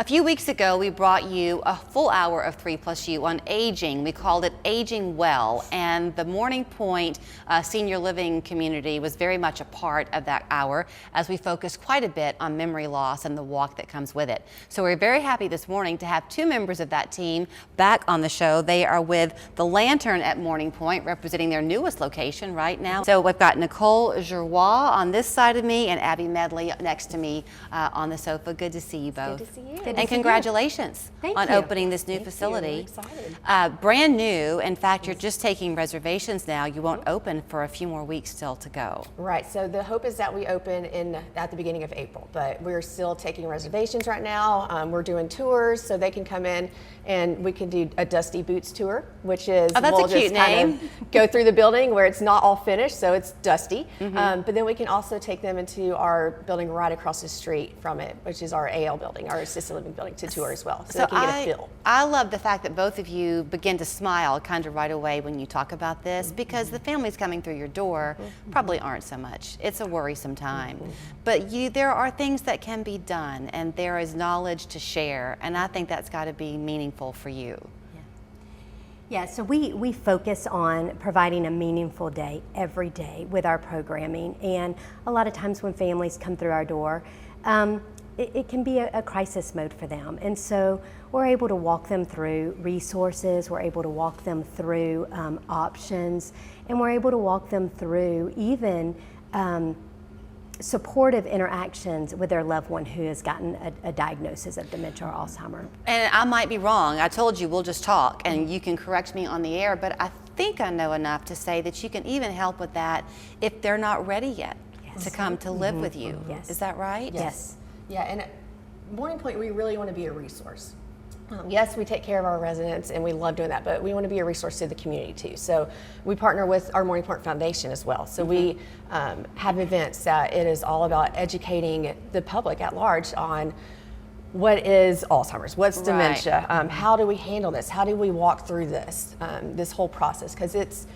A few weeks ago, we brought you a full hour of 3+You on aging. We called it Aging Well, and the Morning Pointe senior living community was very much a part of that hour as we focused quite a bit on memory loss and the walk that comes with it. So we're very happy this morning to have two members of that team back on the show. They are with the Lantern at Morning Pointe, representing their newest location right now. So we've got Nicole Giroir on this side of me and Abby Medley next to me on the sofa. Good to see you both. Good to see you. And congratulations on opening this new facility. We're excited. Brand new. In fact, you're just taking reservations now. You won't open for a few more weeks still to go. Right. So the hope is that we open at the beginning of April, but we're still taking reservations right now. We're doing tours so they can come in and we can do a Dusty Boots tour, which is we'll a cute just kind of go through the building where it's not all finished, so it's dusty. But then we can also take them into our building right across the street from it, which is our AL building, our assisted living building, to tour as well, so they can get a feel. I love the fact that both of you begin to smile kind of right away when you talk about this, because the families coming through your door probably aren't so much. It's a worrisome time. But there are things that can be done, and there is knowledge to share, and I think that's got to be meaningful for you. Yeah, so we focus on providing a meaningful day every day with our programming, and a lot of times when families come through our door, it can be a crisis mode for them, and so we're able to walk them through resources, we're able to walk them through options, and we're able to walk them through even supportive interactions with their loved one who has gotten a diagnosis of dementia or Alzheimer. And I might be wrong. I told you we'll just talk and you can correct me on the air, but I think I know enough to say that you can even help with that if they're not ready yet to come to live with you. Yes. Is that right? Yes. Yeah, and at Morning Pointe, we really want to be a resource. Yes, we take care of our residents and we love doing that, but we want to be a resource to the community too. So we partner with our Morning Pointe Foundation as well. So we have events that it is all about educating the public at large on what is Alzheimer's, what's dementia, how do we handle this, how do we walk through this, this whole process, because it's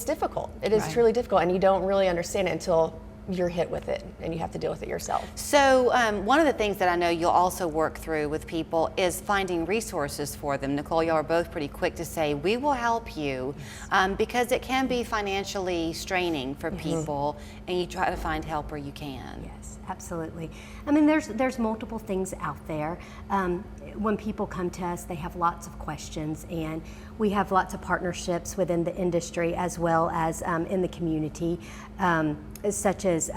difficult. It is truly difficult, and you don't really understand it until you're hit with it and you have to deal with it yourself. So one of the things that I know you'll also work through with people is finding resources for them. Nicole, y'all are both pretty quick to say, we will help you, because it can be financially straining for people, and you try to find help where you can. Yes, absolutely. I mean, there's multiple things out there. When people come to us, they have lots of questions, and we have lots of partnerships within the industry as well as in the community, such as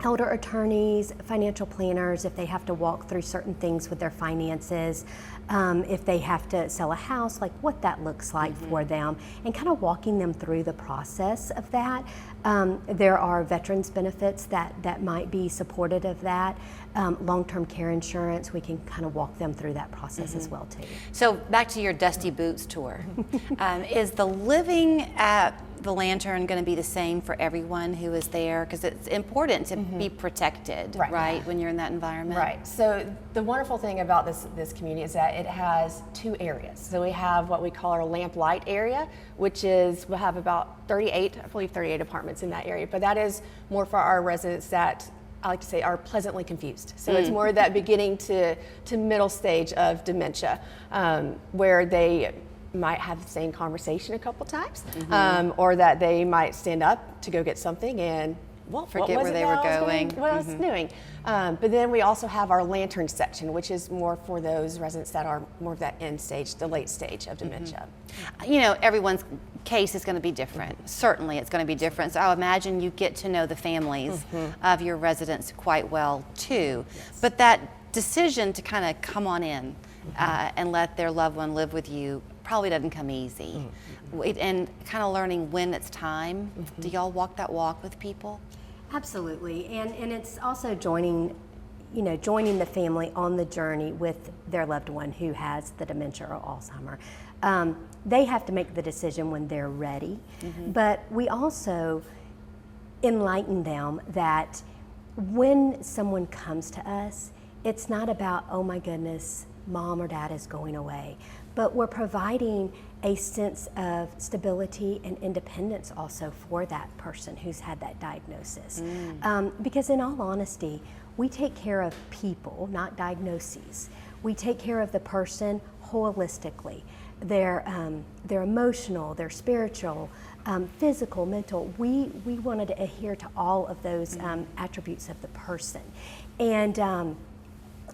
elder attorneys, financial planners, if they have to walk through certain things with their finances, if they have to sell a house, like what that looks like for them, and kind of walking them through the process of that. There are veterans benefits that might be supportive of that. Long-term care insurance, we can kind of walk them through that process as well too. So back to your Dusty Boots tour. Is the living at the Lantern going to be the same for everyone who is there? Because it's important to be protected, right, when you're in that environment? Right. So the wonderful thing about this community is that it has two areas. So we have what we call our lamp light area, which is, we'll have about 38, I believe 38 apartments in that area, but that is more for our residents that I like to say are pleasantly confused. So it's more that beginning to middle stage of dementia, where they might have the same conversation a couple times, or that they might stand up to go get something and forget where they were going. What I was doing. But then we also have our Lantern section, which is more for those residents that are more of that end stage, the late stage of dementia. You know, everyone's case is going to be different. Certainly it's going to be different. So I imagine you get to know the families of your residents quite well too. But that decision to kind of come on in and let their loved one live with you probably doesn't come easy. And kind of learning when it's time. Do y'all walk that walk with people? Absolutely, and it's also joining the family on the journey with their loved one who has the dementia or Alzheimer. They have to make the decision when they're ready, but we also enlighten them that when someone comes to us, it's not about, oh my goodness, mom or dad is going away, but we're providing a sense of stability and independence also for that person who's had that diagnosis. Because in all honesty, we take care of people, not diagnoses. we take care of the person holistically. Their emotional, their spiritual, physical, mental. We wanted to adhere to all of those attributes of the person, and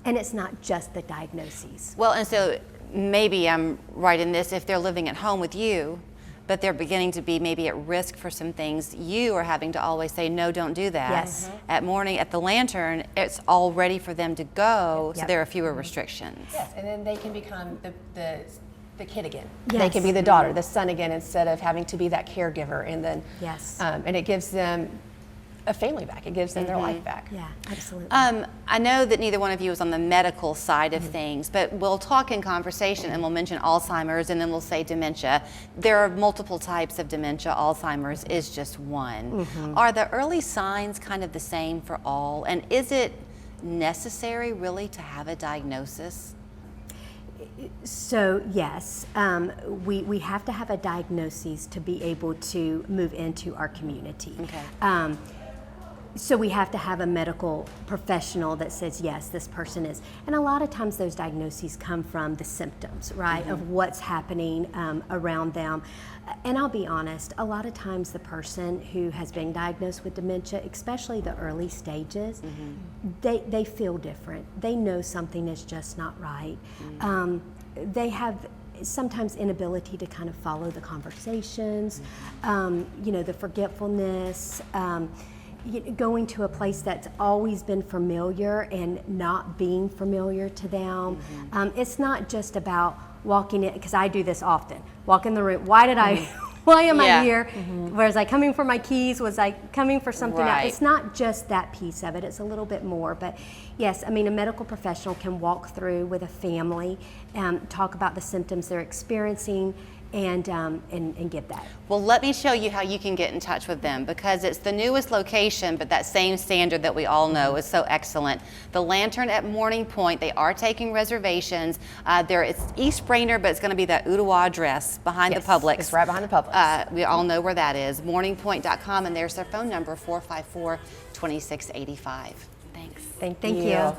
it's not just the diagnoses. Well, and so maybe I'm right in this, if they're living at home with you, but they're beginning to be maybe at risk for some things, you are having to always say, no, don't do that. Yes. At the Lantern, it's all ready for them to go, so Yep. there are fewer restrictions. Yes, and then they can become the kid again. Yes. They can be the daughter, the son again, instead of having to be that caregiver. And then, Yes. And it gives them a family back. It gives them their life back. Yeah, absolutely. I know that neither one of you is on the medical side of things, but we'll talk in conversation and we'll mention Alzheimer's and then we'll say dementia. There are multiple types of dementia. Alzheimer's is just one. Are the early signs kind of the same for all? And is it necessary really to have a diagnosis? So yes, we have to have a diagnosis to be able to move into our community. Okay. So we have to have a medical professional that says, yes, this person is. And a lot of times those diagnoses come from the symptoms, right, of what's happening around them. And I'll be honest, a lot of times the person who has been diagnosed with dementia, especially the early stages, they feel different. They know something is just not right. They have sometimes inability to kind of follow the conversations, the forgetfulness, going to a place that's always been familiar and not being familiar to them. It's not just about walking in, because I do this often. Walk in the room. Why am I here? Was I coming for my keys? Was I coming for something else? It's not just that piece of it. It's a little bit more. But yes, I mean, a medical professional can walk through with a family and talk about the symptoms they're experiencing and get that. Well, let me show you how you can get in touch with them, because it's the newest location, but that same standard that we all know is so excellent. The Lantern at Morning Pointe, they are taking reservations. It's East Brainerd, but it's going to be that Ottawa address behind the Publix. It's right behind the Publix. We all know where that is, morningpointe.com, and there's their phone number, 454-2685. Thanks. Thank you.